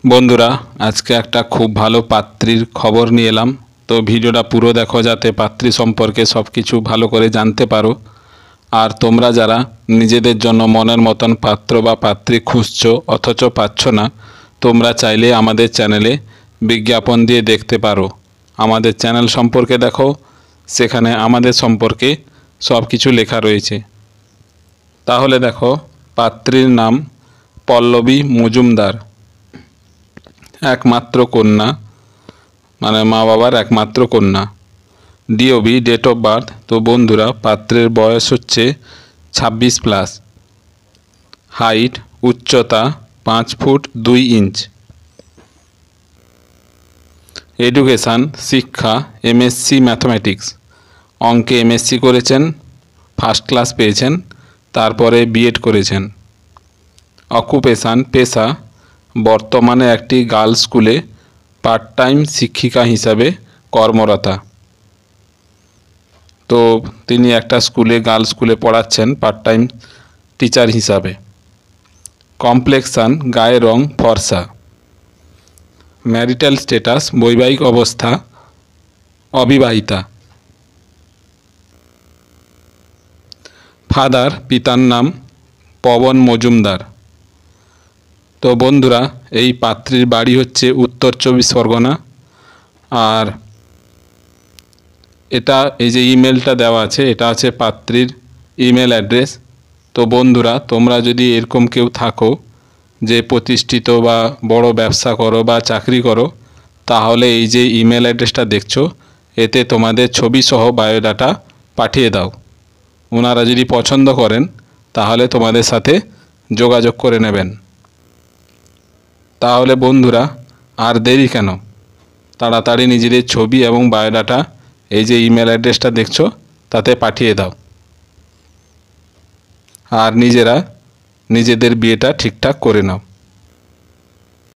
বন্ধুরা, আজকে একটা খুব ভালো পাত্রীর খবর নিয়ে এলাম। তো ভিডিওটা পুরো দেখো যাতে পাত্রী সম্পর্কে সব কিছু ভালো করে জানতে পারো। আর তোমরা যারা নিজেদের জন্য মনের মতন পাত্র বা পাত্রী খুঁজছো অথচ পাচ্ছ না, তোমরা চাইলে আমাদের চ্যানেলে বিজ্ঞাপন দিয়ে দেখতে পারো। আমাদের চ্যানেল সম্পর্কে দেখো, সেখানে আমাদের সম্পর্কে সব কিছু লেখা রয়েছে। তাহলে দেখো, পাত্রীর নাম পল্লবী মজুমদার, একমাত্র কন্যা, মানে মা বাবার একমাত্র কন্যা। DOB, date of birth. তো বন্ধুরা, পাত্রের বয়স হচ্ছে 26+। হাইট, উচ্চতা 5 ফুট 2 ইঞ্চ। এডুকেশান, শিক্ষা এমএসসি ম্যাথমেটিক্স, অঙ্কে এমএসসি করেছেন, ফার্স্ট ক্লাস পেয়েছেন, তারপরে বিএড করেছেন। অকুপেশান, পেশা, বর্তমানে একটি গার্লস স্কুলে পার্ট টাইম শিক্ষিকা হিসাবে কর্মরতা। তো তিনি একটা স্কুলে, গার্লস স্কুলে পড়াচ্ছেন পার্ট টাইম টিচার হিসাবে। কমপ্লেক্সান, গায়ের রং ফর্সা। ম্যারিটাল স্ট্যাটাস, বৈবাহিক অবস্থা অবিবাহিতা। ফাদার, পিতার নাম পবন মজুমদার। তো বন্ধুরা, এই পাত্রীর বাড়ি হচ্ছে উত্তর 24 পরগনা। আর এটা, এই যে ইমেলটা দেওয়া আছে, এটা আছে পাত্রীর ইমেল অ্যাড্রেস। তো বন্ধুরা, তোমরা যদি এরকম কেউ থাকো যে প্রতিষ্ঠিত বা বড় ব্যবসা করো বা চাকরি করো, তাহলে এই যে ইমেল অ্যাড্রেসটা দেখছো, এতে তোমাদের ছবি সহ বায়োডাটা পাঠিয়ে দাও। ওনারা যদি পছন্দ করেন তাহলে তোমাদের সাথে যোগাযোগ করে নেবেন। তাহলে বন্ধুরা, আর দেরি কেন, তাড়াতাড়ি নিজেদের ছবি এবং বায়োডাটা এই যে ইমেল অ্যাড্রেসটা দেখছো তাতে পাঠিয়ে দাও। আর নিজেরা নিজেদের বিয়েটা ঠিকঠাক করে নাও।